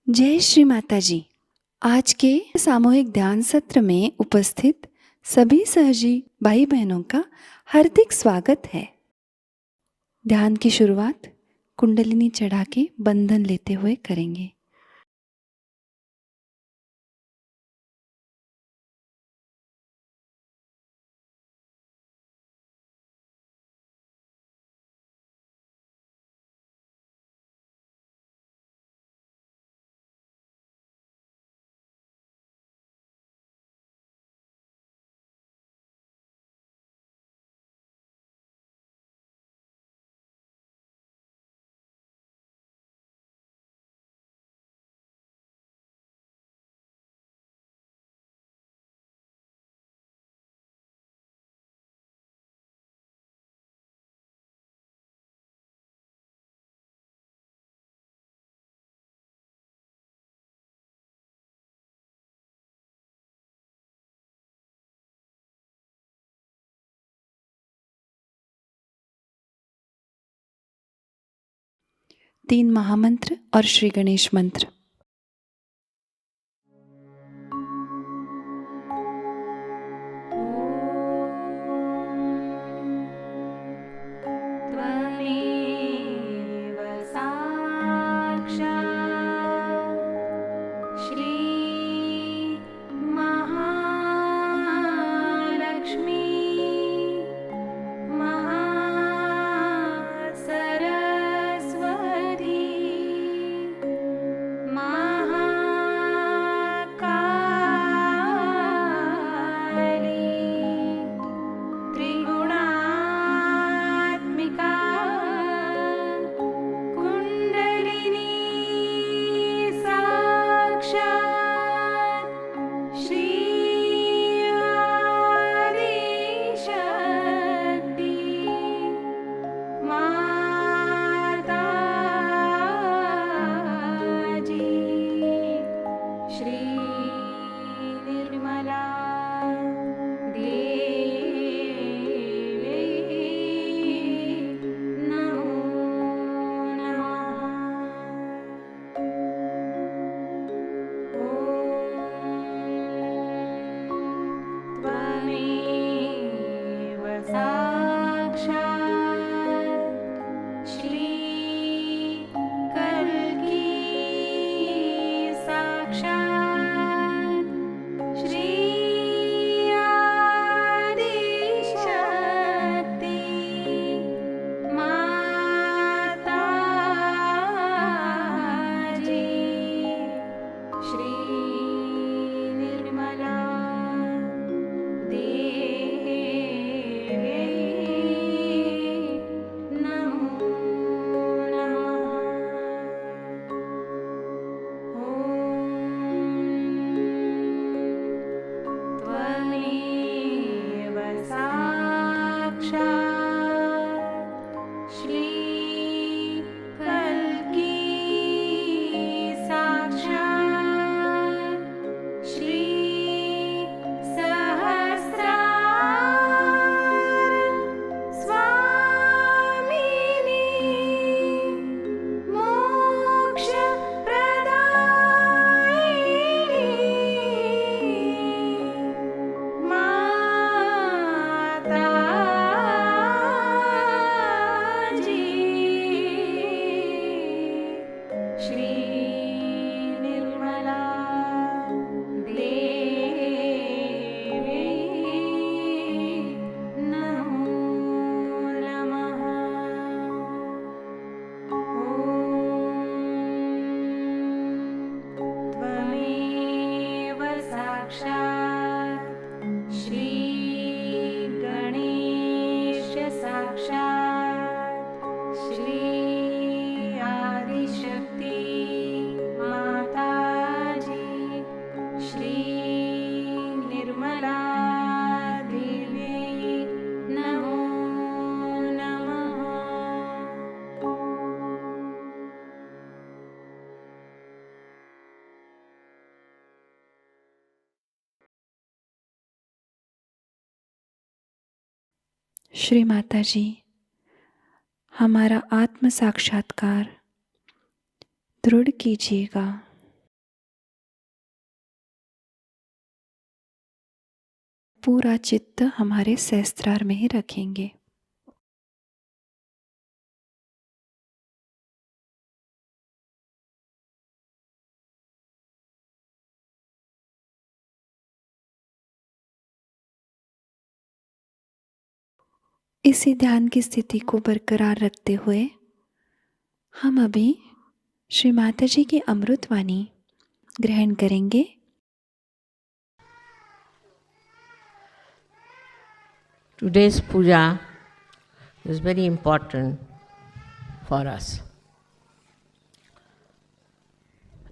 जय श्री माताजी। आज के सामूहिक ध्यान सत्र में उपस्थित सभी सहजी भाई बहनों का हार्दिक स्वागत है। ध्यान की शुरुआत कुंडलिनी चढ़ा के बंधन लेते हुए करेंगे। तीन महामंत्र और श्री गणेश मंत्र। श्री माताजी, हमारा आत्म साक्षात्कार दृढ़ कीजिएगा। पूरा चित्त हमारे सहस्त्रार में ही रखेंगे। इसी ध्यान की स्थिति को बरकरार रखते हुए हम अभी श्री माताजी की अमृतवाणी ग्रहण करेंगे। Today's puja is very important for us.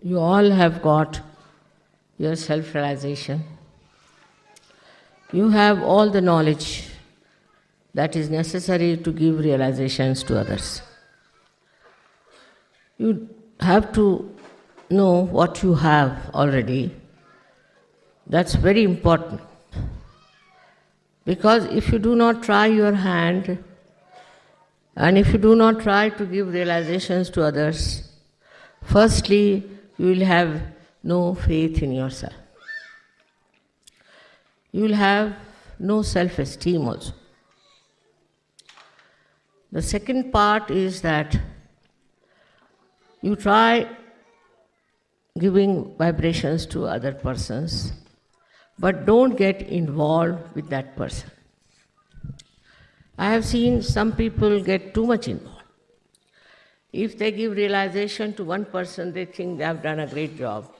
You all have got your self-realization. You have all the knowledge that is necessary to give realizations to others. You have to know what you have already. That's very important. Because if you do not try your hand, and if you do not try to give realizations to others, firstly, you will have no faith in yourself. You will have no self-esteem also. The second part is that you try giving vibrations to other persons, but don't get involved with that person. I have seen some people get too much involved. If they give realization to one person, they think they have done a great job,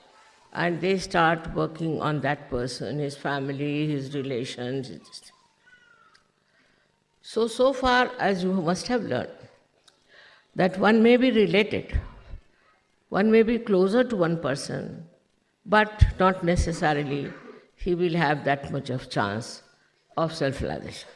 and they start working on that person, his family, his relations. So far as you must have learned, that one may be related, one may be closer to one person, but not necessarily he will have that much of chance of self-realization.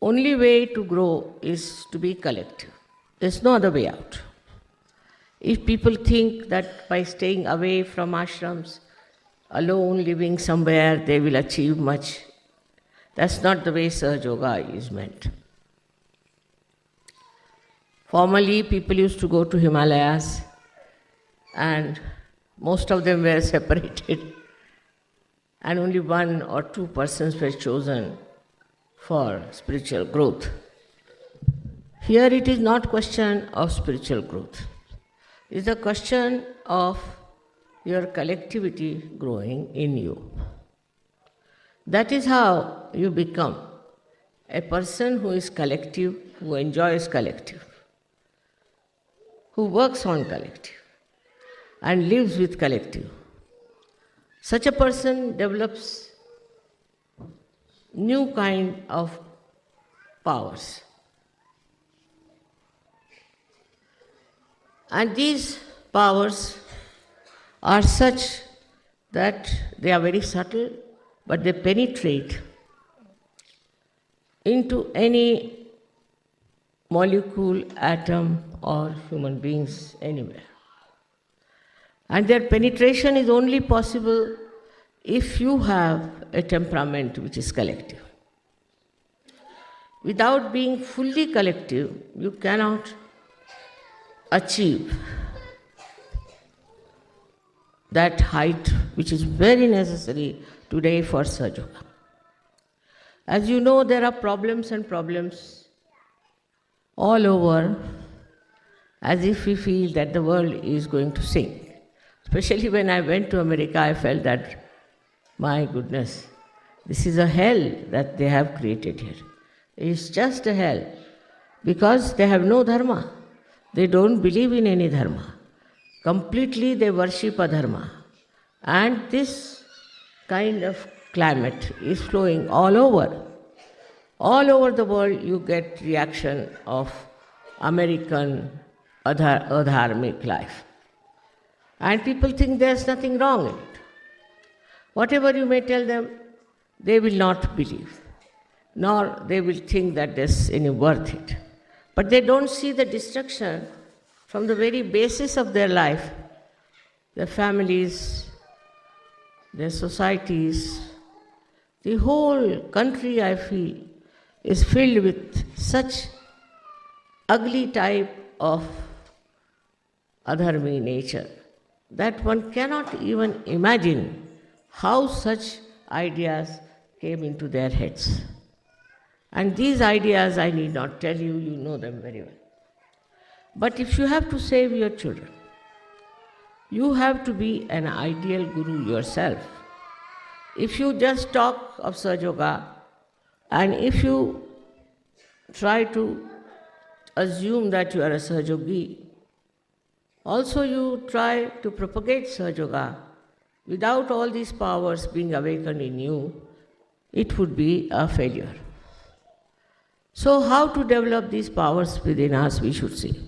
Only way to grow is to be collective. There's no other way out. If people think that by staying away from ashrams, alone living somewhere, they will achieve much, that's not the way Sahajayoga is meant. Formerly, people used to go to Himalayas, and most of them were separated, and only 1 or 2 persons were chosen for spiritual growth. Here it is not question of spiritual growth. It's a question of your collectivity growing in you. That is how you become a person who is collective, who enjoys collective, who works on collective and lives with collective. Such a person develops new kind of powers. And these powers are such that they are very subtle, but they penetrate into any molecule, atom, or human beings anywhere. And their penetration is only possible if you have a temperament which is collective. Without being fully collective, you cannot achieve that height which is very necessary today for Sahajayoga. As you know, there are problems and problems all over, as if we feel that the world is going to sink. Especially when I went to America, I felt that, my goodness, this is a hell that they have created here. It's just a hell, because they have no dharma. They don't believe in any dharma. Completely they worship adharma. And this kind of climate is flowing all over. All over the world you get reaction of American adharmic life. And people think there's nothing wrong in it. Whatever you may tell them, they will not believe, nor they will think that there's any worth it. But they don't see the destruction from the very basis of their life, their families, their societies, the whole country, I feel, is filled with such ugly type of adharmi nature that one cannot even imagine how such ideas came into their heads. And these ideas, I need not tell you, you know them very well. But if you have to save your children, you have to be an ideal guru yourself. If you just talk of Sahajayoga, and if you try to assume that you are a Sahajogi, also you try to propagate Sahajayoga without all these powers being awakened in you, it would be a failure. So how to develop these powers within us, we should see.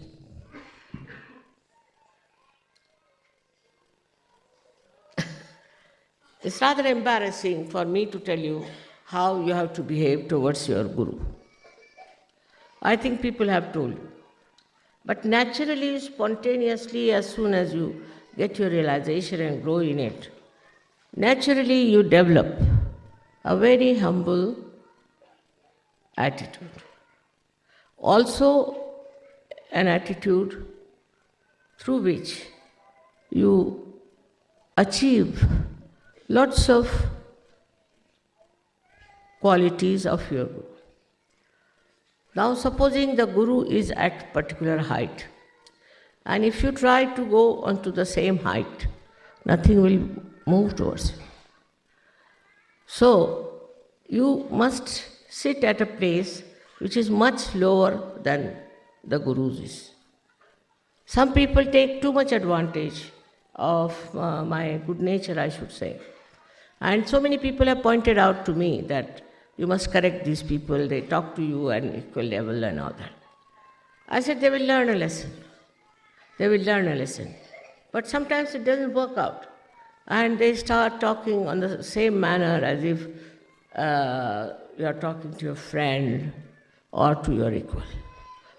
It's rather embarrassing for me to tell you how you have to behave towards your guru. I think people have told you. But naturally, spontaneously, as soon as you get your realization and grow in it, naturally you develop a very humble attitude. Also, an attitude through which you achieve lots of qualities of your guru. Now, supposing the guru is at particular height, and if you try to go onto the same height, nothing will move towards you. So, you must sit at a place which is much lower than the guru's is. Some people take too much advantage of my good nature, I should say. And so many people have pointed out to me that you must correct these people, they talk to you at an equal level and all that. I said they will learn a lesson. They will learn a lesson. But sometimes it doesn't work out. And they start talking on the same manner as if you are talking to your friend or to your equal.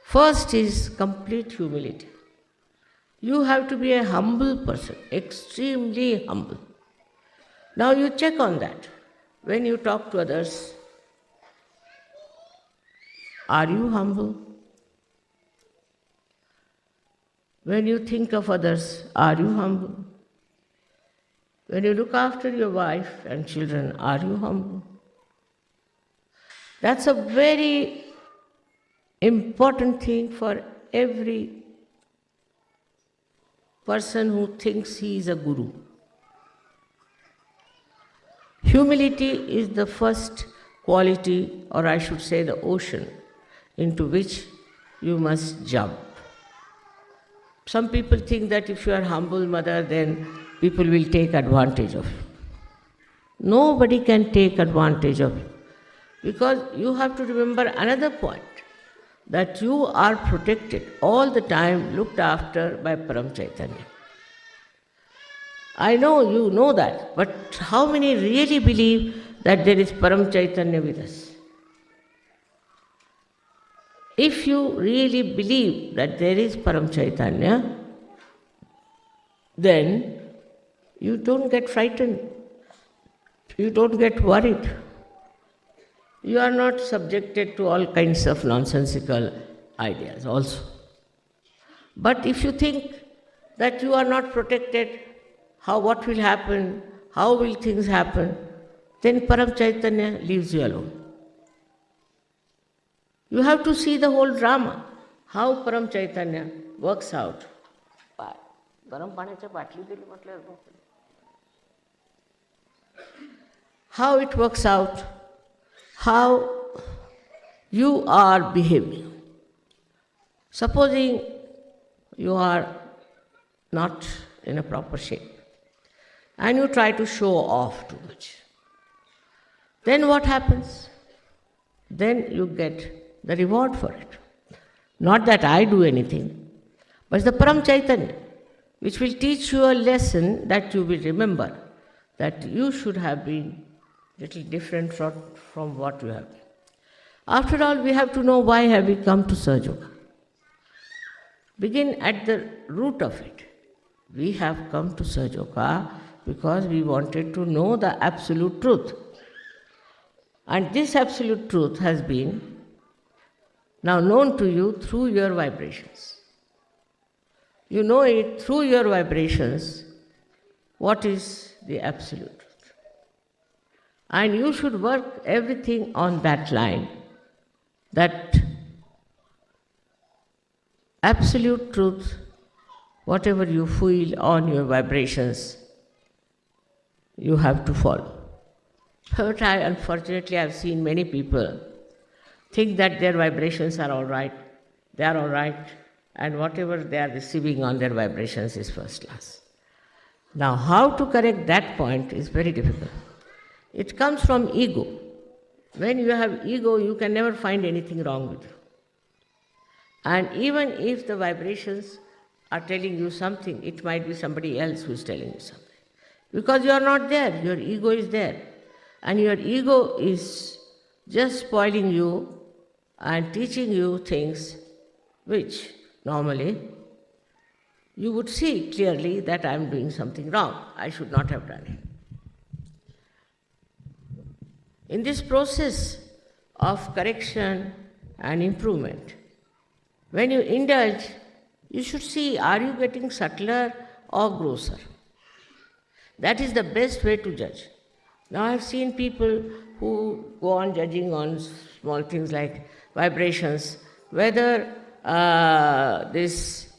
First is complete humility. You have to be a humble person, extremely humble. Now you check on that. When you talk to others, are you humble? When you think of others, are you humble? When you look after your wife and children, are you humble? That's a very important thing for every person who thinks he is a guru. Humility is the first quality, or I should say the ocean, into which you must jump. Some people think that if you are humble mother, then people will take advantage of you. Nobody can take advantage of you. Because you have to remember another point, that you are protected all the time, looked after by Param Chaitanya. I know you know that, but how many really believe that there is Param Chaitanya with us? If you really believe that there is Param Chaitanya, then you don't get frightened, you don't get worried. You are not subjected to all kinds of nonsensical ideas also. But if you think that you are not protected, what will happen, how will things happen, then Param Chaitanya leaves you alone. You have to see the whole drama, how Param Chaitanya works out. How it works out, how you are behaving. Supposing you are not in a proper shape, and you try to show off too much. Then what happens? Then you get the reward for it. Not that I do anything, but it's the Param Chaitanya, which will teach you a lesson that you will remember, that you should have been little different from what you have been. After all, we have to know why have we come to Sahajayoga. Begin at the root of it. We have come to Sahajayoga because we wanted to know the absolute truth. And this absolute truth has been now known to you through your vibrations. You know it through your vibrations, what is the absolute truth. And you should work everything on that line, that absolute truth, whatever you feel on your vibrations, you have to follow. But unfortunately, I've seen many people think that their vibrations are all right, they are all right, and whatever they are receiving on their vibrations is first class. Now, how to correct that point is very difficult. It comes from ego. When you have ego, you can never find anything wrong with you. And even if the vibrations are telling you something, it might be somebody else who is telling you something. Because you are not there, your ego is there. And your ego is just spoiling you and teaching you things which normally you would see clearly that I am doing something wrong. I should not have done it. In this process of correction and improvement, when you indulge, you should see, are you getting subtler or grosser? That is the best way to judge. Now I have seen people who go on judging on small things like vibrations, whether this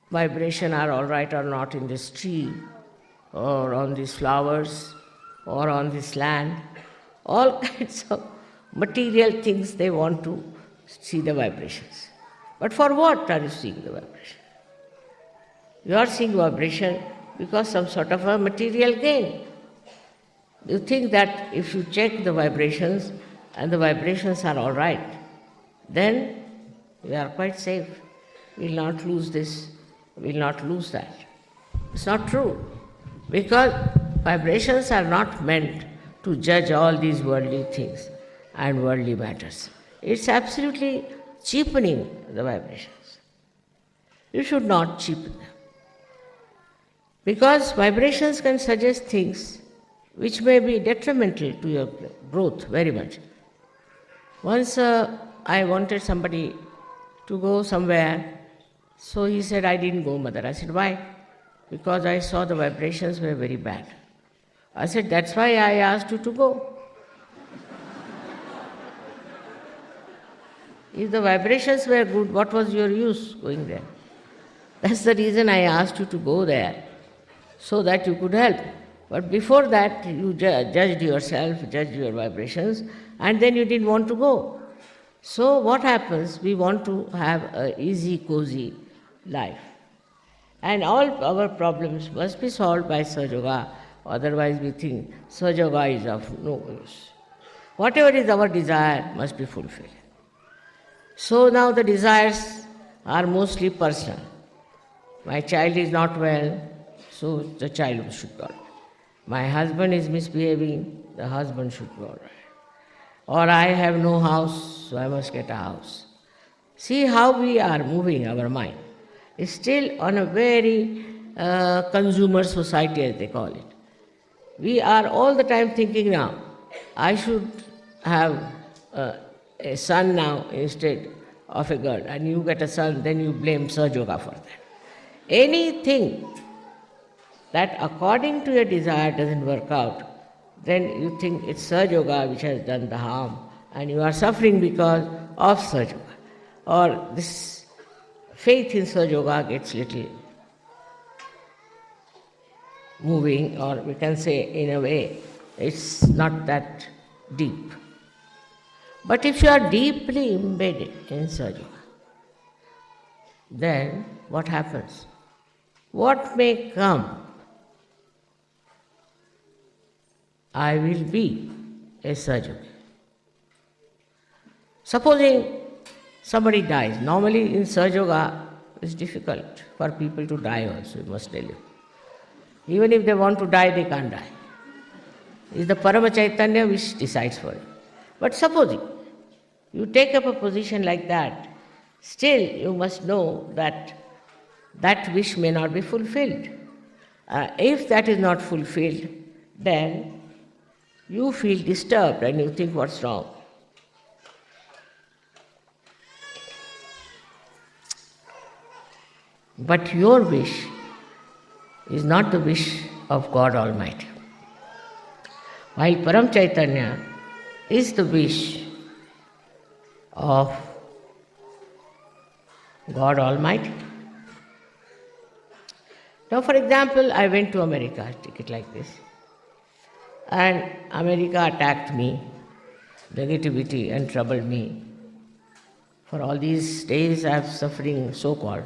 vibration are all right or not in this tree, or on these flowers, or on this land. All kinds of material things they want to see the vibrations. But for what are you seeing the vibration? You are seeing vibration because some sort of a material gain. You think that if you check the vibrations and the vibrations are all right, then we are quite safe. We will not lose this, we will not lose that. It's not true, because vibrations are not meant to judge all these worldly things and worldly matters. It's absolutely cheapening the vibrations. You should not cheapen them. Because vibrations can suggest things which may be detrimental to your growth very much. Once I wanted somebody to go somewhere, so he said, I didn't go, mother. I said, why? Because I saw the vibrations were very bad. I said, that's why I asked you to go. If the vibrations were good, what was your use going there? That's the reason I asked you to go there, so that you could help. But before that, you judged yourself, judged your vibrations, and then you didn't want to go. So what happens? We want to have an easy, cozy life. And all our problems must be solved by Sahajayoga, otherwise we think Sahajayoga is of no use. Whatever is our desire must be fulfilled. So now the desires are mostly personal. My child is not well, so the child should go. My husband is misbehaving, the husband should go. Or I have no house, so I must get a house. See how we are moving our mind. It's still on a very consumer society, as they call it. We are all the time thinking now, I should have a son now instead of a girl, and you get a son, then you blame Sahajayoga for that. Anything that according to your desire doesn't work out, then you think it's Sahajayoga which has done the harm, and you are suffering because of Sahajayoga. Or this faith in Sahajayoga gets little moving, or we can say in a way, it's not that deep. But if you are deeply embedded in Sahajayoga, then what happens? What may come, I will be a Sahajayogi. Supposing somebody dies. Normally in Sahajayoga, it's difficult for people to die also, I must tell you. Even if they want to die, they can't die. It's the Parama Chaitanya which decides for it. But supposing you take up a position like that, still you must know that that wish may not be fulfilled. If that is not fulfilled, then you feel disturbed and you think, what's wrong? But your wish is not the wish of God Almighty. While Param Chaitanya is the wish of God Almighty. Now, for example, I went to America, take it like this, and America attacked me, negativity, and troubled me. For all these days I am suffering, so-called,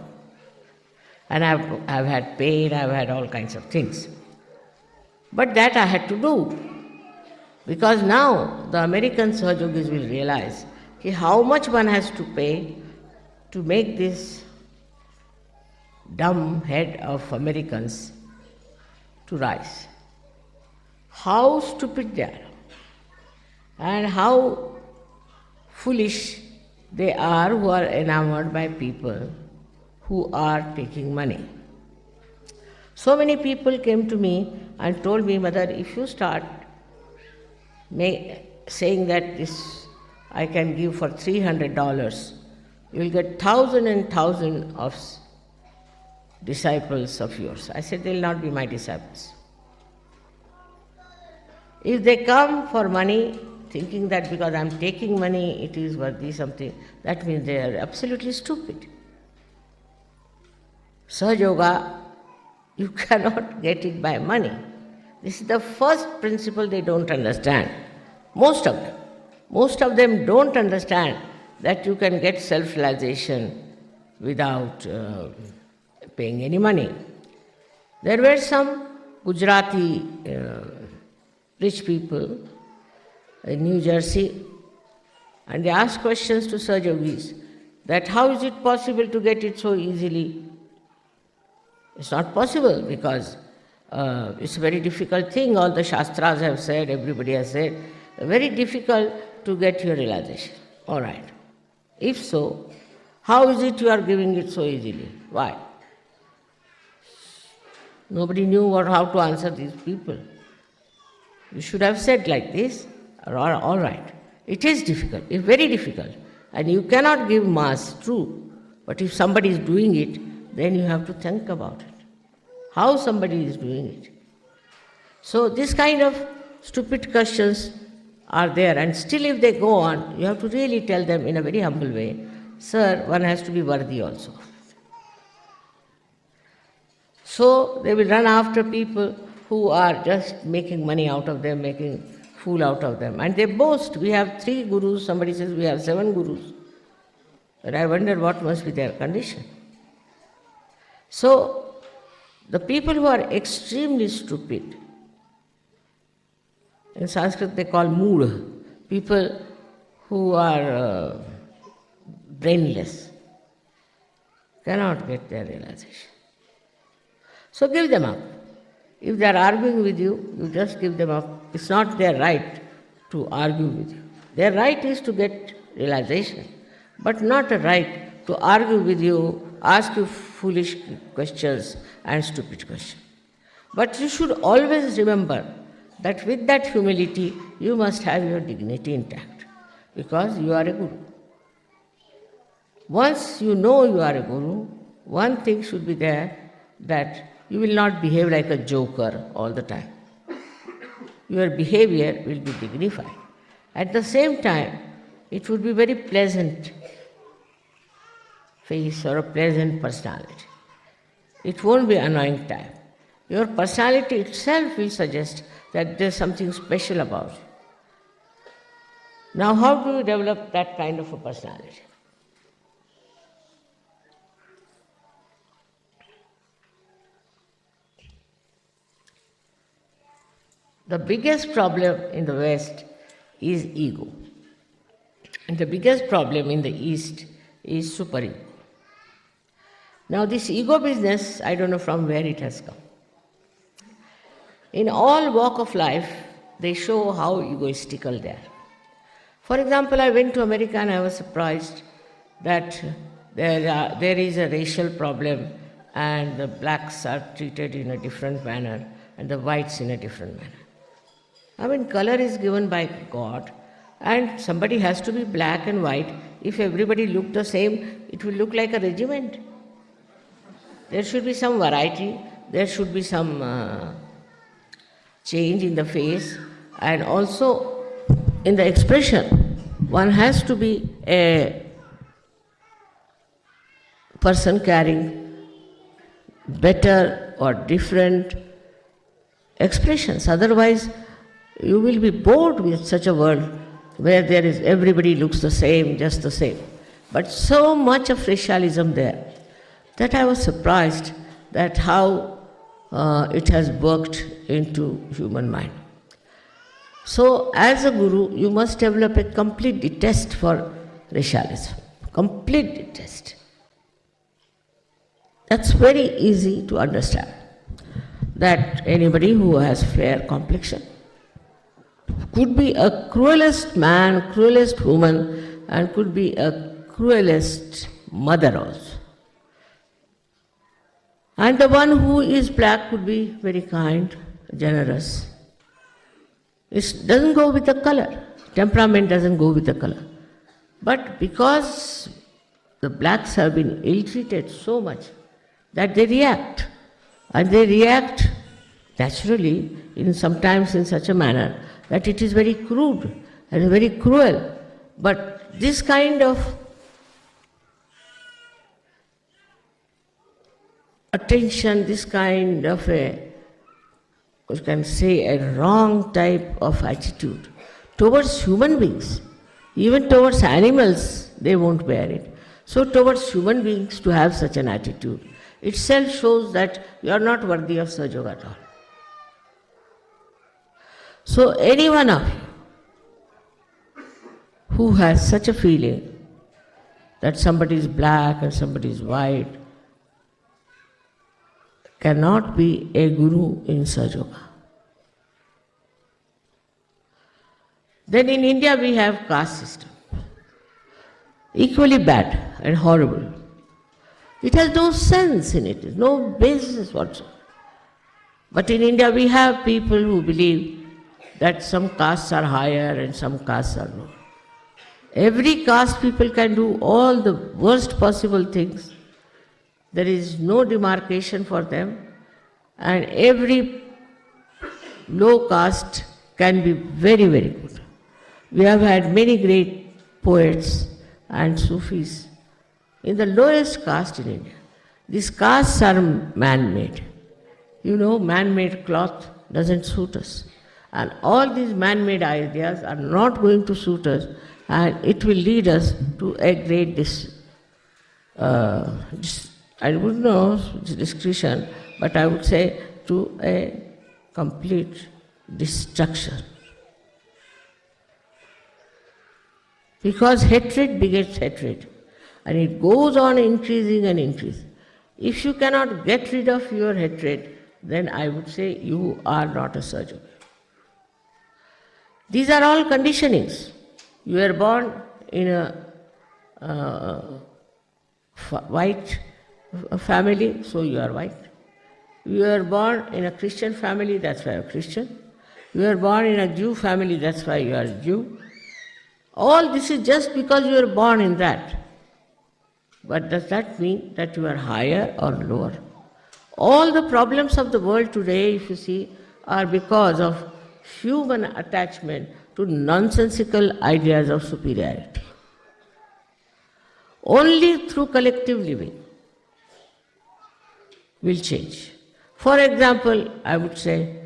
and I've had pain, I've had all kinds of things. But that I had to do, because now the American Sahajogis will realize how much one has to pay to make this dumb head of Americans to rise. How stupid they are, and how foolish they are who are enamored by people who are taking money. So many people came to me and told me, Mother, if you start saying that this I can give for $300, you will get 1,000 and 1,000 of disciples of yours. I said, they will not be my disciples. If they come for money, thinking that because I am taking money, it is worthy something, that means they are absolutely stupid. Sahajayoga, you cannot get it by money. This is the first principle they don't understand. Most of them don't understand that you can get self-realization without paying any money. There were some Gujarati rich people in New Jersey, and they asked questions to Sahajogis that how is it possible to get it so easily? It's not possible, because it's a very difficult thing. All the Shastras have said, everybody has said, very difficult to get your realization. All right. If so, how is it you are giving it so easily? Why? Nobody knew how to answer these people. You should have said like this, all right. It is difficult, it's very difficult, and you cannot give mass, true. But if somebody is doing it, then you have to think about it. How somebody is doing it. So this kind of stupid questions are there, and still if they go on, you have to really tell them in a very humble way, sir, one has to be worthy also. So they will run after people who are just making money out of them, making fool out of them. And they boast, we have 3 gurus, somebody says we have 7 gurus. But I wonder what must be their condition. So the people who are extremely stupid, in Sanskrit they call mood, people who are brainless, cannot get their realization. So give them up. If they are arguing with you, you just give them up. It's not their right to argue with you. Their right is to get realization, but not a right to argue with you, ask you foolish questions and stupid questions. But you should always remember that with that humility, you must have your dignity intact, because you are a guru. Once you know you are a guru, one thing should be there, that you will not behave like a joker all the time. Your behavior will be dignified. At the same time, it would be very pleasant face or a pleasant personality. It won't be annoying type. Your personality itself will suggest that there's something special about you. Now, how do you develop that kind of a personality? The biggest problem in the West is ego. And the biggest problem in the East is superego. Now this ego business, I don't know from where it has come. In all walk of life, they show how egoistical they are. For example, I went to America and I was surprised that there is a racial problem, and the blacks are treated in a different manner, and the whites in a different manner. I mean, color is given by God, and somebody has to be black and white. If everybody looked the same, it will look like a regiment. There should be some variety, there should be some change in the face, and also in the expression. One has to be a person carrying better or different expressions. Otherwise, you will be bored with such a world where there is everybody looks the same, just the same. But so much of racialism there that I was surprised that how it has worked into human mind. So, as a guru, you must develop a complete detest for racialism. Complete detest. That's very easy to understand. That anybody who has fair complexion could be a cruelest man, cruelest woman, and could be a cruelest mother also. And the one who is black could be very kind, generous. It doesn't go with the color. Temperament doesn't go with the color. But because the blacks have been ill-treated so much that they react, and they react naturally, sometimes in such a manner that it is very crude and very cruel. But this kind of attention, this kind of you can say a wrong type of attitude towards human beings, even towards animals, they won't bear it. So towards human beings to have such an attitude itself shows that you are not worthy of Sahajayoga at all. So any one of you who has such a feeling that somebody is black and somebody is white cannot be a guru in Sahajayoga. Then in India we have caste system, equally bad and horrible. It has no sense in it, no basis whatsoever. But in India we have people who believe that some castes are higher and some castes are lower. Every caste people can do all the worst possible things. There is no demarcation for them, and every low caste can be very, very good. We have had many great poets and Sufis in the lowest caste in India. These castes are man-made. You know, man-made cloth doesn't suit us. And all these man-made ideas are not going to suit us, and it will lead us to a great I wouldn't know discretion, but I would say to a complete destruction. Because hatred begets hatred, and it goes on increasing and increasing. If you cannot get rid of your hatred, then I would say you are not a Sahajayoga. These are all conditionings. You are born in a white family, so you are white. You are born in a Christian family, that's why you are Christian. You are born in a Jew family, that's why you are Jew. All this is just because you are born in that. But does that mean that you are higher or lower? All the problems of the world today, if you see, are because of human attachment to nonsensical ideas of superiority. Only through collective living will change. For example, I would say,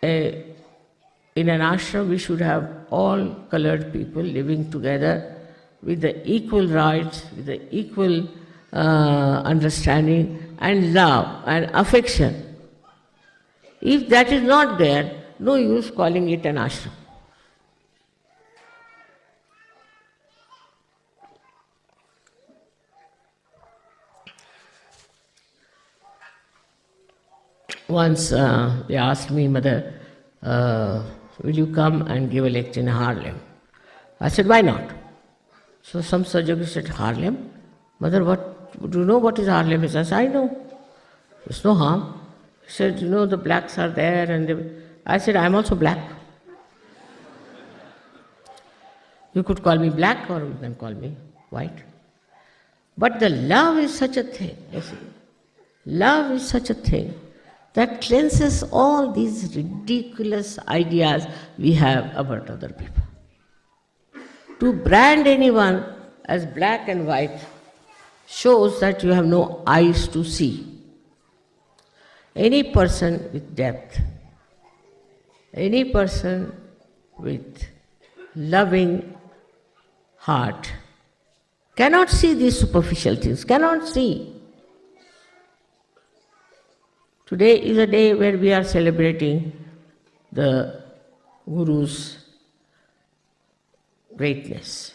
in an ashram we should have all colored people living together with the equal rights, with the equal understanding and love and affection. If that is not there, no use calling it an ashram. Once they asked me, Mother, will you come and give a lecture in Harlem? I said, why not? So some Sahajayogi said, Harlem? Mother, what do you know what is our limits? I said, I know. There's no harm. He said, you know, the blacks are there. I said, I'm also black. You could call me black or you can call me white. But the love is such a thing, you see. Love is such a thing that cleanses all these ridiculous ideas we have about other people. To brand anyone as black and white shows that you have no eyes to see. Any person with depth, any person with loving heart cannot see these superficial things, cannot see. Today is a day where we are celebrating the Guru's greatness.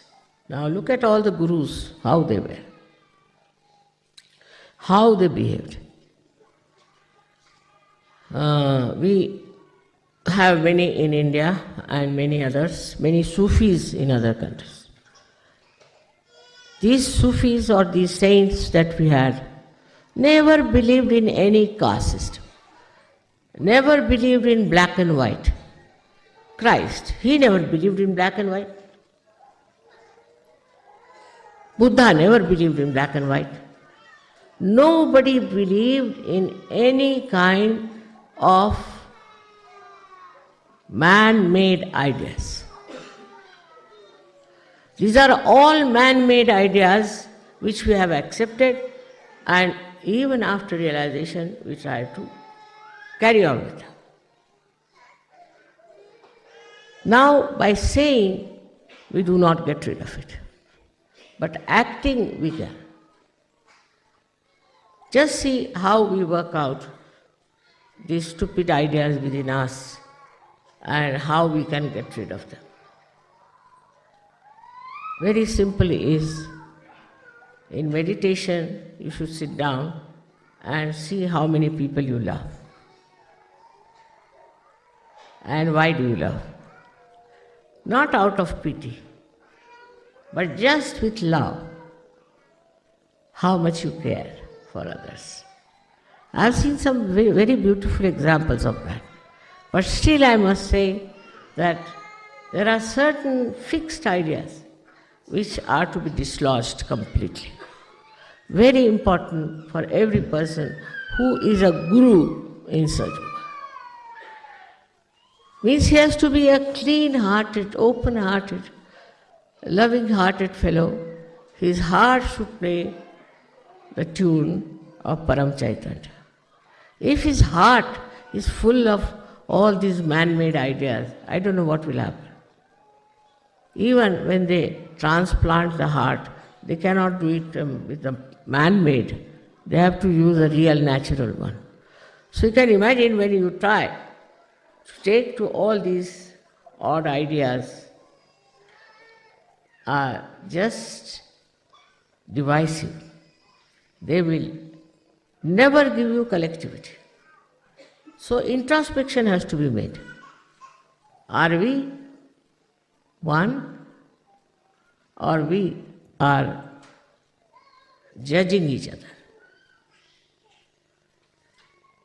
Now look at all the Gurus, how they were, how they behaved. We have many in India and many others, many Sufis in other countries. These Sufis or these saints that we had never believed in any caste system, never believed in black and white. Christ, he never believed in black and white. Buddha never believed in black and white. Nobody believed in any kind of man-made ideas. These are all man-made ideas which we have accepted, and even after realization we try to carry on with them. Now by saying we do not get rid of it, but acting we can. Just see how we work out these stupid ideas within us and how we can get rid of them. Very simply is, in meditation you should sit down and see how many people you love. And why do you love? Not out of pity, but just with love, how much you care for others. I have seen some very, very beautiful examples of that. But still I must say that there are certain fixed ideas which are to be dislodged completely. Very important for every person who is a guru in Sahajayoga. Means he has to be a clean-hearted, open-hearted, loving-hearted fellow. His heart should play the tune of Param Chaitanya. If his heart is full of all these man-made ideas, I don't know what will happen. Even when they transplant the heart, they cannot do it with the man-made. They have to use a real natural one. So you can imagine when you try to take to all these odd ideas are just divisive. They will never give you collectivity. So introspection has to be made. Are we one, or we are judging each other?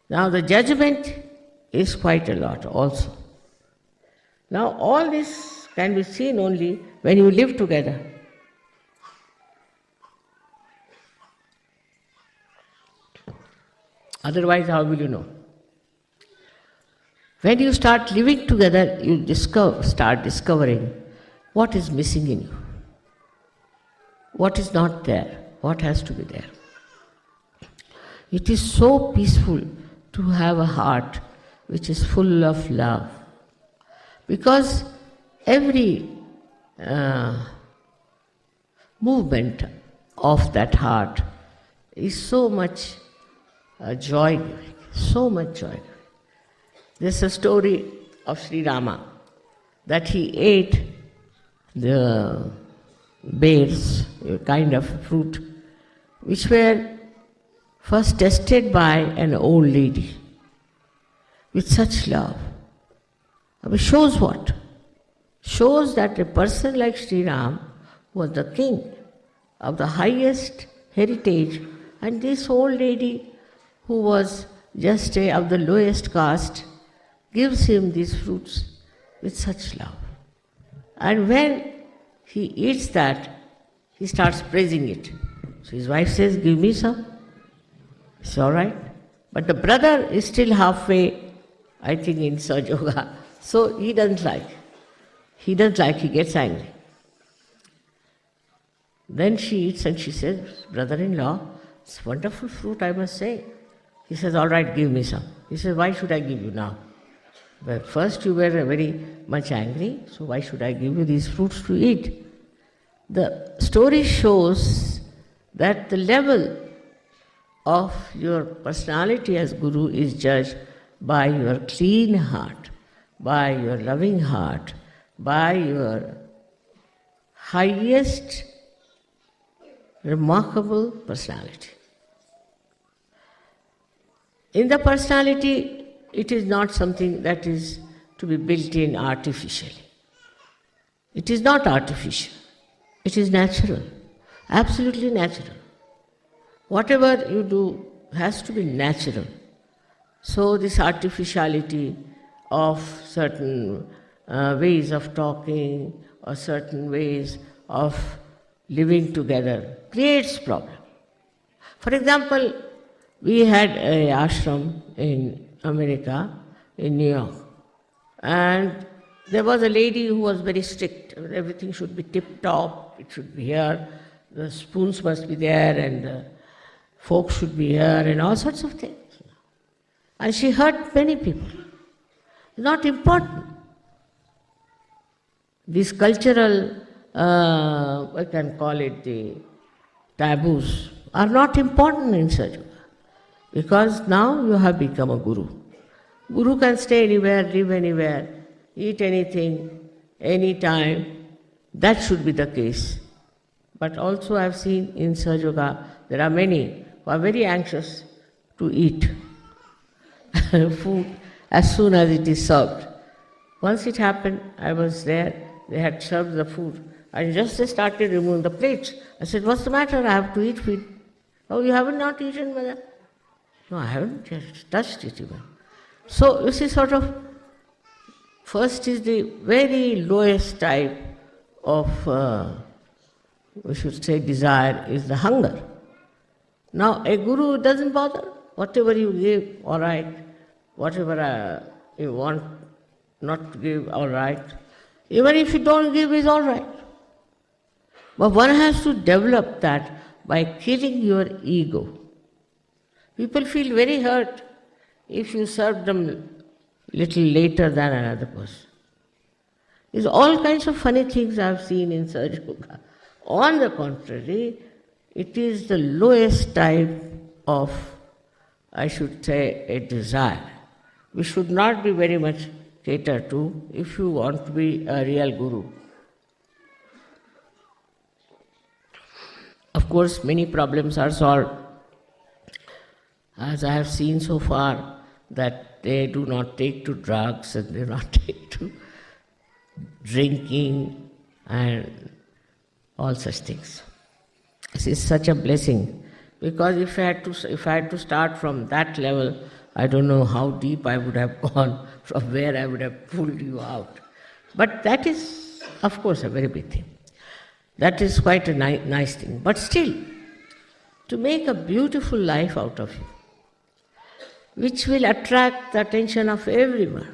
Now the judgment is quite a lot also. Now all this can be seen only when you live together. Otherwise, how will you know? When you start living together, you start discovering what is missing in you, what is not there, what has to be there. It is so peaceful to have a heart which is full of love, because every movement of that heart is so much joy-giving, so much joy-giving. There's a story of Sri Rama that he ate the bears, a kind of fruit, which were first tested by an old lady with such love. It shows what? Shows that a person like Sri Ram was the king of the highest heritage. And this old lady, who was just of the lowest caste, gives him these fruits with such love. And when he eats that, he starts praising it. So his wife says, "Give me some." It's all right. But the brother is still halfway, I think, in Sahajayoga. So he doesn't like. He gets angry. Then she eats and she says, "Brother-in-law, it's wonderful fruit, I must say." He says, "All right, give me some." He says, "Why should I give you now? Well, first you were very much angry, so why should I give you these fruits to eat?" The story shows that the level of your personality as Guru is judged by your clean heart, by your loving heart, by your highest remarkable personality. In the personality, it is not something that is to be built in artificially. It is not artificial. It is natural, absolutely natural. Whatever you do has to be natural. So this artificiality of certain ways of talking or certain ways of living together creates problem. For example, we had an ashram in America, in New York, and there was a lady who was very strict. Everything should be tip-top, it should be here, the spoons must be there, and the forks should be here, and all sorts of things. And she hurt many people. Not important. These cultural, I can call it the taboos, are not important in Sahajayoga, because now you have become a guru. Guru can stay anywhere, live anywhere, eat anything, anytime. That should be the case. But also I have seen in Sahajayoga, there are many who are very anxious to eat food as soon as it is served. Once it happened, I was there, they had served the food, and just they started removing the plates. I said, "What's the matter? I have to eat food." "Oh, you haven't not eaten, mother?" "No, I haven't just touched it even." So you see, sort of, first is the very lowest type of, we should say, desire, is the hunger. Now, a guru doesn't bother. Whatever you give, all right. Whatever you want not to give, all right. Even if you don't give, is all right. But one has to develop that by killing your ego. People feel very hurt if you serve them little later than another person. There's all kinds of funny things I've seen in Sahajayoga. On the contrary, it is the lowest type of, I should say, a desire. We should not be very much catered to if you want to be a real guru. Of course, many problems are solved. As I have seen so far, that they do not take to drugs and they do not take to drinking and all such things. This is such a blessing, because if I had to start from that level, I don't know how deep I would have gone, from where I would have pulled you out. But that is, of course, a very big thing. That is quite a nice thing. But still, to make a beautiful life out of you, which will attract the attention of everyone,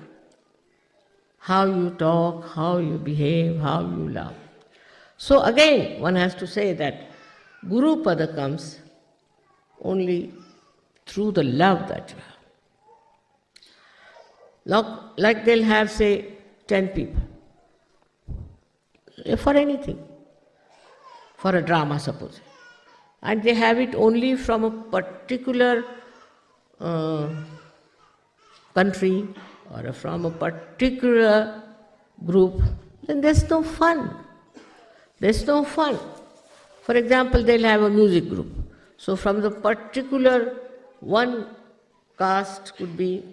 how you talk, how you behave, how you love. So again, one has to say that Guru Pada comes only through the love that you have. Like they'll have, say, 10 people, for anything, for a drama, suppose, and they have it only from a particular country or from a particular group, then there's no fun. There's no fun. For example, they'll have a music group. So from the particular one caste could be,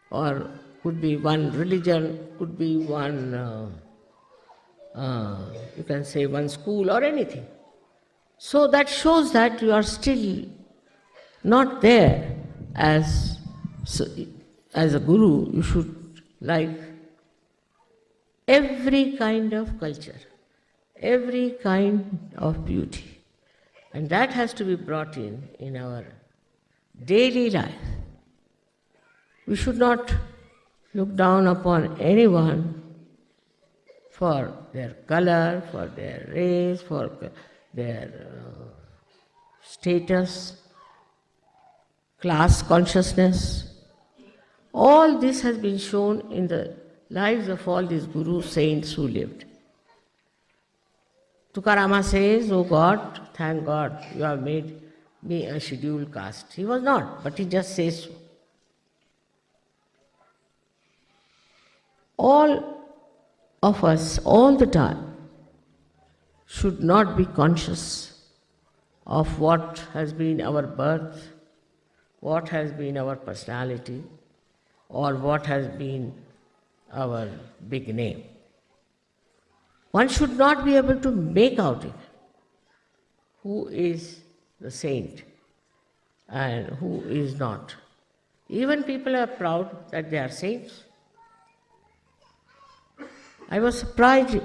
or could be one religion, could be one, you can say one school or anything. So that shows that you are still not there as a guru. You should like every kind of culture, every kind of beauty. And that has to be brought in our daily life. We should not look down upon anyone for their color, for their race, for their status, class consciousness. All this has been shown in the lives of all these guru saints who lived. Tukarama says, "Oh God, thank God, you have made me a scheduled caste." He was not, but he just says so. All of us, all the time, should not be conscious of what has been our birth, what has been our personality, or what has been our big name. One should not be able to make out it who is the saint and who is not. Even people are proud that they are saints. I was surprised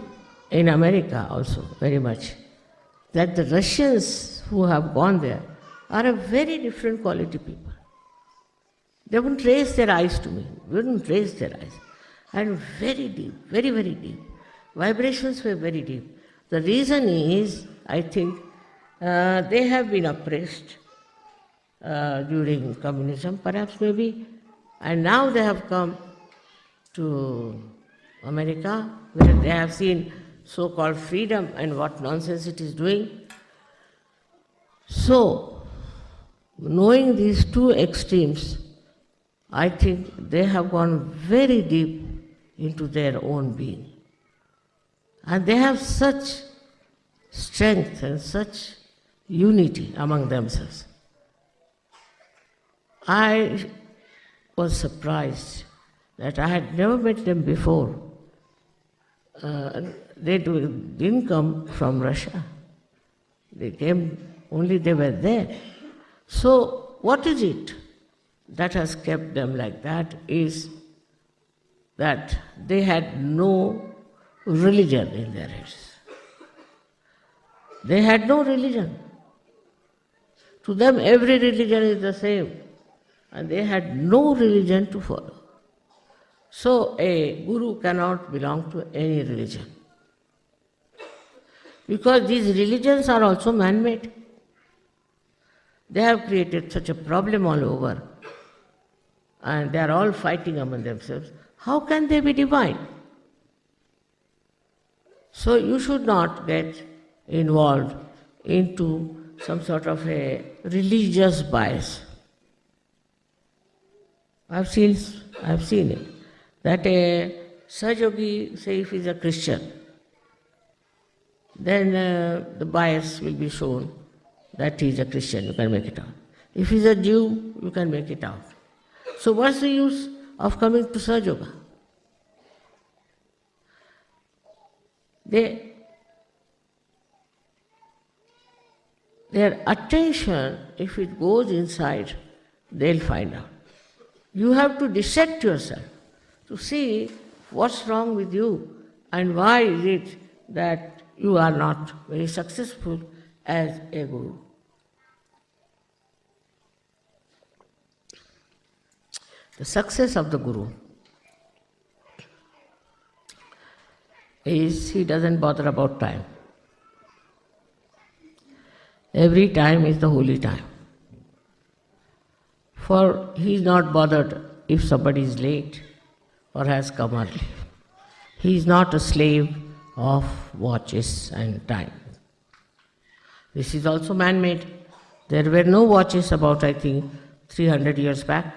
in America also very much that the Russians who have gone there are a very different quality people. They wouldn't raise their eyes to me, wouldn't raise their eyes. And very deep, very, very deep. Vibrations were very deep. The reason is, I think, they have been oppressed during communism, perhaps maybe, and now they have come to America, where they have seen so-called freedom and what nonsense it is doing. So, knowing these two extremes, I think they have gone very deep into their own being. And they have such strength and such unity among themselves. I was surprised that I had never met them before. They didn't come from Russia. They came, only they were there. So what is it that has kept them like that is that they had no religion in their heads. They had no religion. To them every religion is the same, and they had no religion to follow. So a guru cannot belong to any religion, because these religions are also man-made. They have created such a problem all over, and they are all fighting among themselves. How can they be divine? So you should not get involved into some sort of a religious bias. I've seen it. That a Sahajayogi, say if he's a Christian, then the bias will be shown that he is a Christian, you can make it out. If he's a Jew, you can make it out. So what's the use of coming to Sahajayoga? Their attention, if it goes inside, they'll find out. You have to dissect yourself to see what's wrong with you and why is it that you are not very successful as a guru. The success of the guru is he doesn't bother about time. Every time is the holy time. For he is not bothered if somebody is late or has come early. He is not a slave of watches and time. This is also man-made. There were no watches about, I think, 300 years back.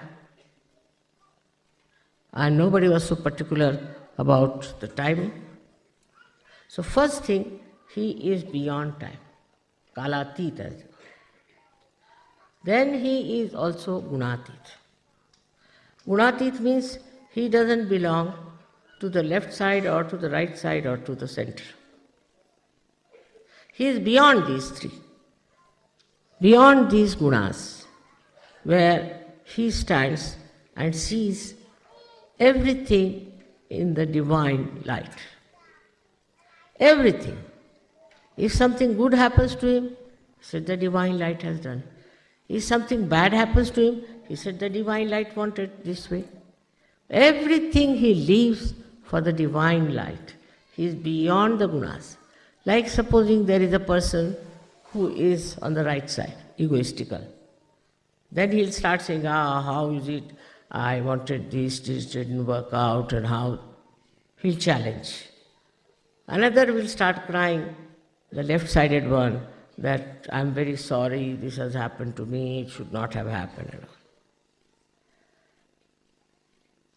And nobody was so particular about the timing. So first thing, he is beyond time. Kalatit. Then he is also Gunatit. Gunatit means he doesn't belong to the left side or to the right side or to the center. He is beyond these three. beyond these gunas, where he stands and sees everything in the divine light. Everything. If something good happens to him, he said the divine light has done. If something bad happens to him, he said the divine light wanted this way. Everything he leaves for the divine light. He is beyond the gunas. Like supposing there is a person who is on the right side, egoistical. Then he'll start saying, how is it? I wanted this didn't work out, and how. He'll challenge. Another will start crying, the left-sided one, that I'm very sorry, this has happened to me, it should not have happened.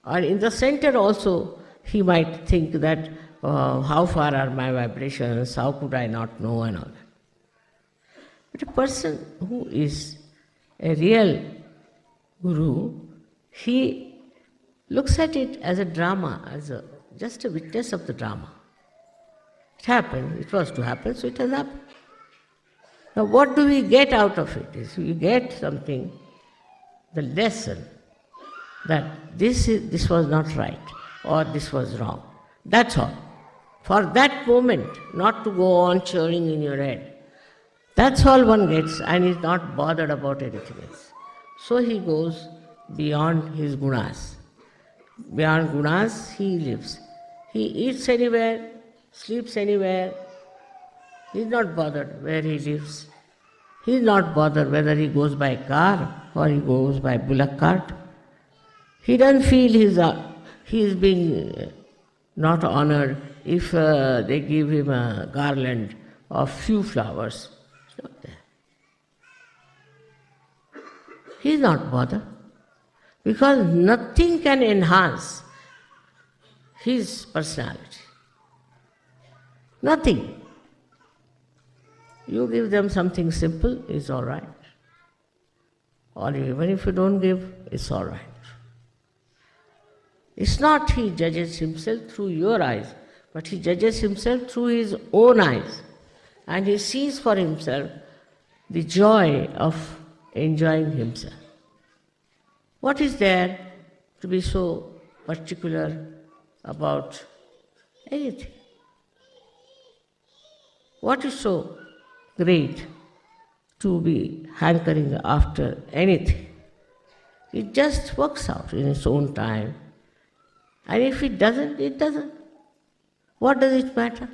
Or in the center also, he might think that, how far are my vibrations, how could I not know, and all that. But a person who is a real guru, he looks at it as a drama, as just a witness of the drama. It happened, it was to happen, so it has happened. Now what do we get out of it? Is we get something, the lesson, that this was not right, or this was wrong. That's all. For that moment, not to go on churning in your head. That's all one gets, and is not bothered about anything else. So he goes beyond his gunas. Beyond gunas, he lives. He eats anywhere, sleeps anywhere. He is not bothered where he lives. He is not bothered whether he goes by car or he goes by bullock cart. He doesn't feel he is being not honored if they give him a garland of few flowers. It's not there. He is not bothered because nothing can enhance his personality. Nothing. You give them something simple, it's all right. Or even if you don't give, it's all right. It's not he judges himself through your eyes, but he judges himself through his own eyes. And he sees for himself the joy of enjoying himself. What is there to be so particular about anything? What is so great to be hankering after anything? It just works out in its own time. And if it doesn't, it doesn't. What does it matter?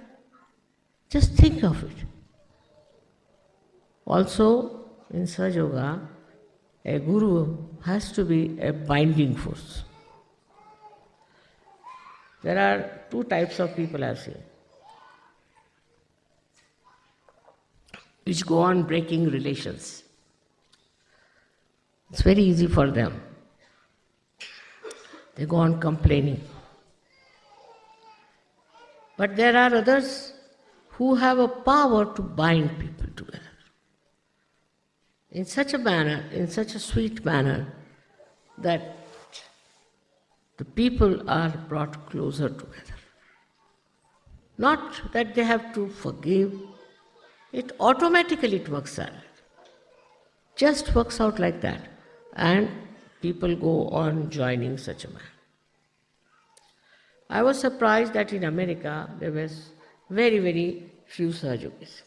Just think of it. Also, in Sahajayoga, a guru has to be a binding force. There are two types of people I've seen, which go on breaking relations. It's very easy for them. They go on complaining. But there are others who have a power to bind people together in such a manner, in such a sweet manner, that the people are brought closer together. Not that they have to forgive, it automatically works out. Just works out like that. And people go on joining such a man. I was surprised that in America there was very, very few Sahajogis.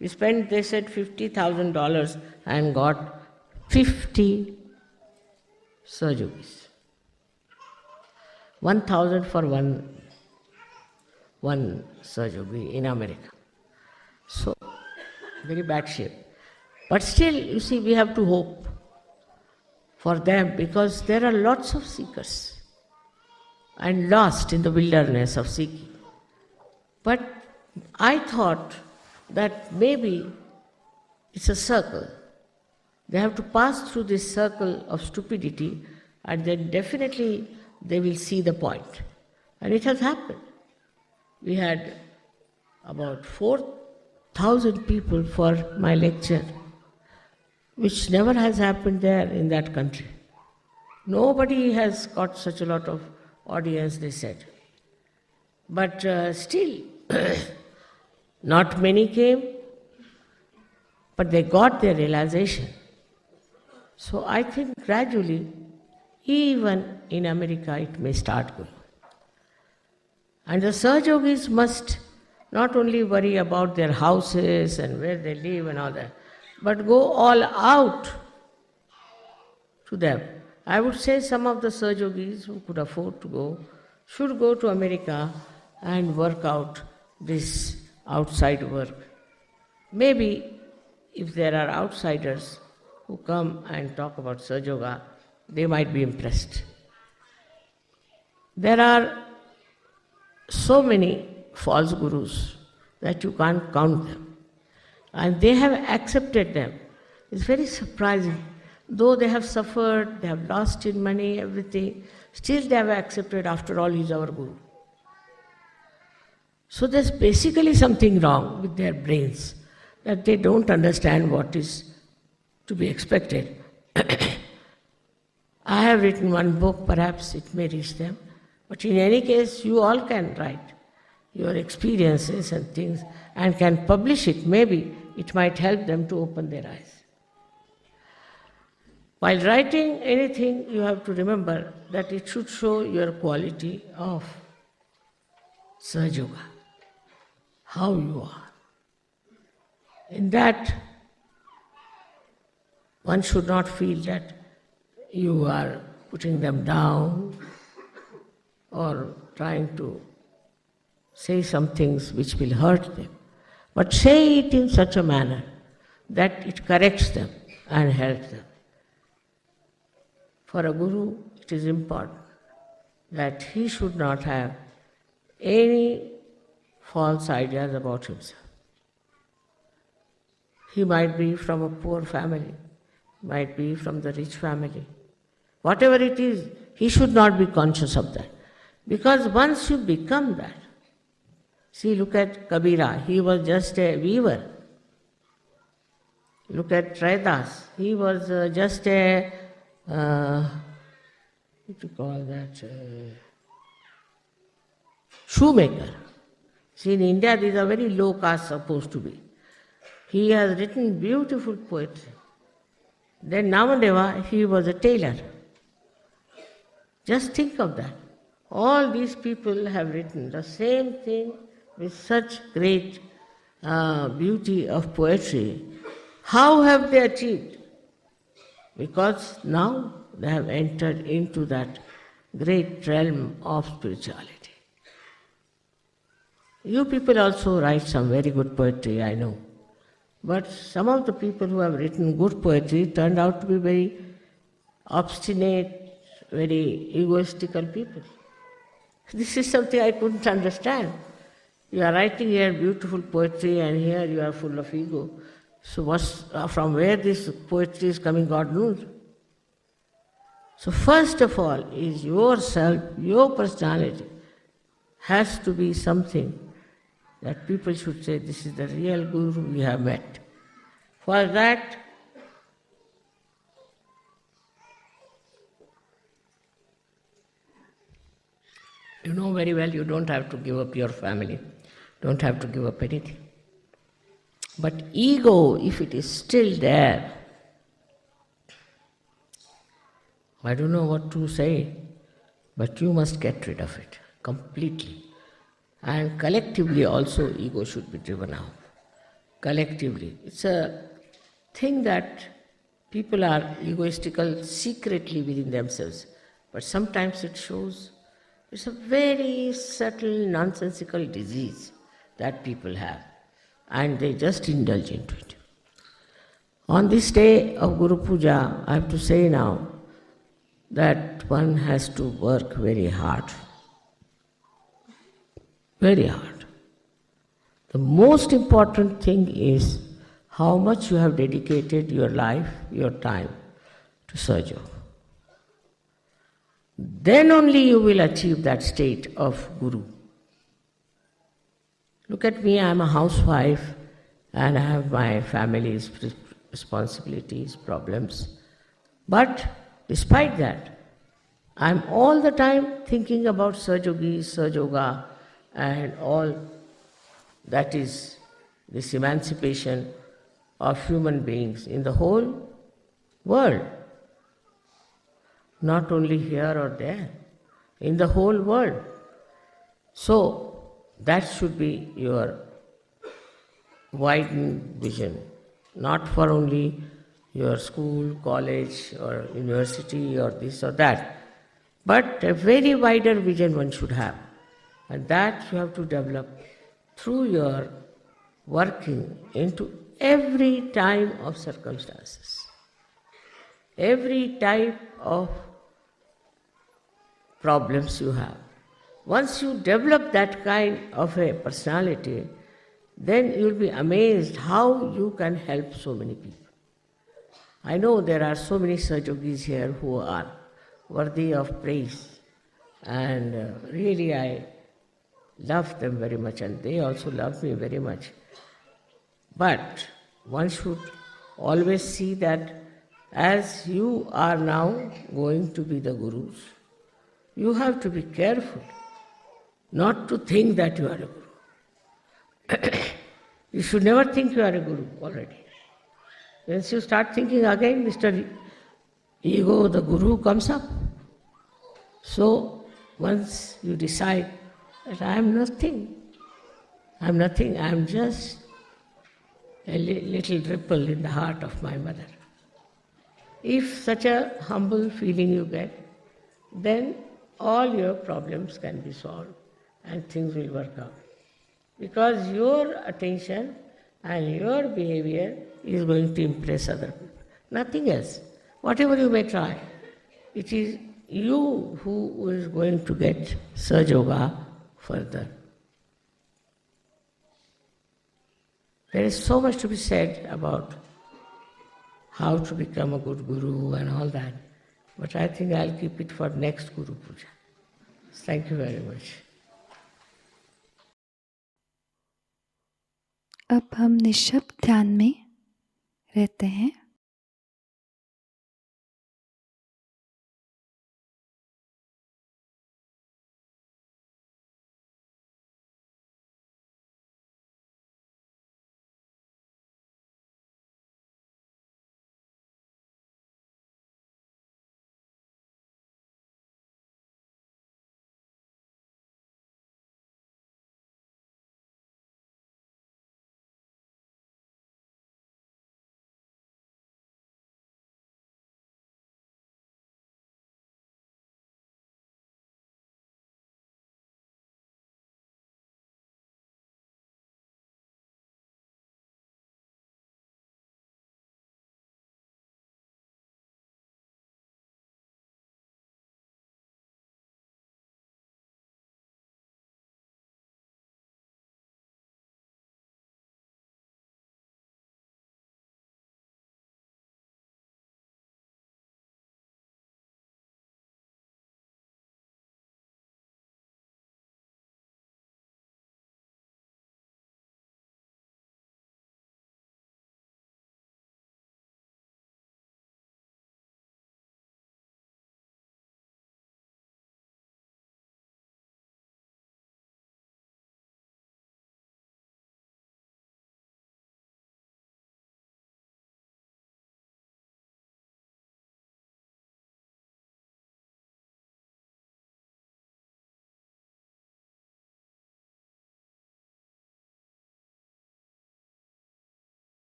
We spent, they said, $50,000 and got 50 Sahajogis. 1,000 for one Sahajogi in America. So, very bad shape. But still, you see, we have to hope for them because there are lots of seekers and lost in the wilderness of seeking. But I thought that maybe it's a circle. They have to pass through this circle of stupidity and then definitely they will see the point. And it has happened. We had about 4,000 people for my lecture, which never has happened there in that country. Nobody has got such a lot of audience, they said. But still, not many came. but they got their realization. So I think gradually, even in America, it may start going. And the Sahajogis must not only worry about their houses and where they live and all that, but go all out to them. I would say some of the Sahajogis who could afford to go should go to America and work out this outside work. Maybe if there are outsiders who come and talk about Sahaja, they might be impressed. There are so many false gurus that you can't count them. And they have accepted them. It's very surprising. Though they have suffered, they have lost in money, everything, still they have accepted, after all, he's our guru. So there's basically something wrong with their brains, that they don't understand what is to be expected. I have written one book, perhaps it may reach them, but in any case, you all can write your experiences and things and can publish it. Maybe it might help them to open their eyes. While writing anything, you have to remember that it should show your quality of Sahaja, how you are. In that, one should not feel that you are putting them down or trying to say some things which will hurt them, but say it in such a manner that it corrects them and helps them. For a guru, it is important that he should not have any false ideas about himself. He might be from a poor family, might be from the rich family. Whatever it is, he should not be conscious of that. Because once you become that, see, look at Kabira, he was just a weaver. Look at Raidas, he was just a, what do you call that, shoemaker. See, in India, these are very low caste supposed to be. He has written beautiful poetry. Then Namadeva, he was a tailor. Just think of that. All these people have written the same thing with such great beauty of poetry. How have they achieved? Because now they have entered into that great realm of spirituality. You people also write some very good poetry, I know. But some of the people who have written good poetry turned out to be very obstinate, very egoistical people. This is something I couldn't understand. You are writing here beautiful poetry and here you are full of ego. So from where this poetry is coming, God knows. So first of all is yourself, your personality has to be something that people should say, this is the real guru we have met. For that, you know very well you don't have to give up your family, don't have to give up anything. But ego, if it is still there, I don't know what to say, but you must get rid of it completely. And collectively also ego should be driven out. Collectively. It's a thing that people are egoistical secretly within themselves, but sometimes it shows. It's a very subtle, nonsensical disease that people have, and they just indulge into it. On this day of Guru Puja, I have to say now that one has to work very hard. Very hard. The most important thing is how much you have dedicated your life, your time to Sahaja. Then only you will achieve that state of Guru. Look at me, I am a housewife and I have my family's responsibilities, problems. But despite that, I am all the time thinking about Sahajogi, Sahajoga, and all that is this emancipation of human beings in the whole world, not only here or there, in the whole world. So that should be your widened vision, not for only your school, college, or university, or this or that, but a very wider vision one should have. And that you have to develop through your working into every time of circumstances, every type of problems you have. Once you develop that kind of a personality, then you'll be amazed how you can help so many people. I know there are so many Sahajogis here who are worthy of praise, and really I love them very much, and they also love me very much. But one should always see that as you are now going to be the gurus, you have to be careful not to think that you are a guru. You should never think you are a guru already. Once you start thinking again, Mr. Ego, the guru, comes up. So once you decide that I am nothing, I am just a little ripple in the heart of my mother. If such a humble feeling you get, then all your problems can be solved and things will work out. Because your attention and your behavior is going to impress other people. Nothing else. Whatever you may try, it is you who is going to get Sahajayoga further. There is so much to be said about how to become a good guru and all that, but I think I'll keep it for next Guru Puja. Thank you very much. अब हम निःशब्द ध्यान में रहते हैं।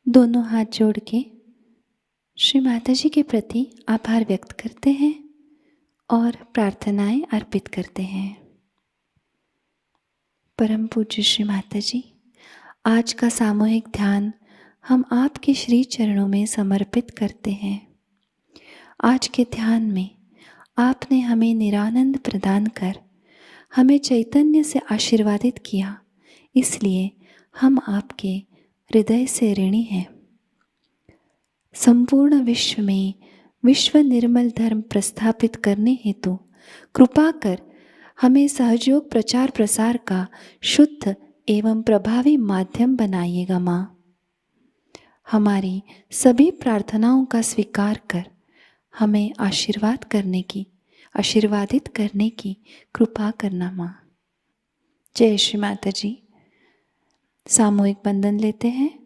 दोनों हाथ जोड़ के श्री माताजी के प्रति आभार व्यक्त करते हैं और प्रार्थनाएं अर्पित करते हैं। परम पूज्य श्री माताजी, आज का सामूहिक ध्यान हम आपके श्री चरणों में समर्पित करते हैं। आज के ध्यान में आपने हमें निरानंद प्रदान कर हमें चैतन्य से आशीर्वादित किया, इसलिए हम आपके हृदय से ऋणी हैं। संपूर्ण विश्व में विश्व निर्मल धर्म प्रस्थापित करने हेतु कृपा कर हमें सहयोग प्रचार प्रसार का शुद्ध एवं प्रभावी माध्यम बनाइएगा माँ। हमारी सभी प्रार्थनाओं का स्वीकार कर हमें आशीर्वादित करने की कृपा करना माँ। जय श्री माता जी। सामूहिक बंधन लेते हैं।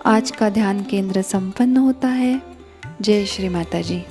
आज का ध्यान केंद्र संपन्न होता है। जय श्री माता जी।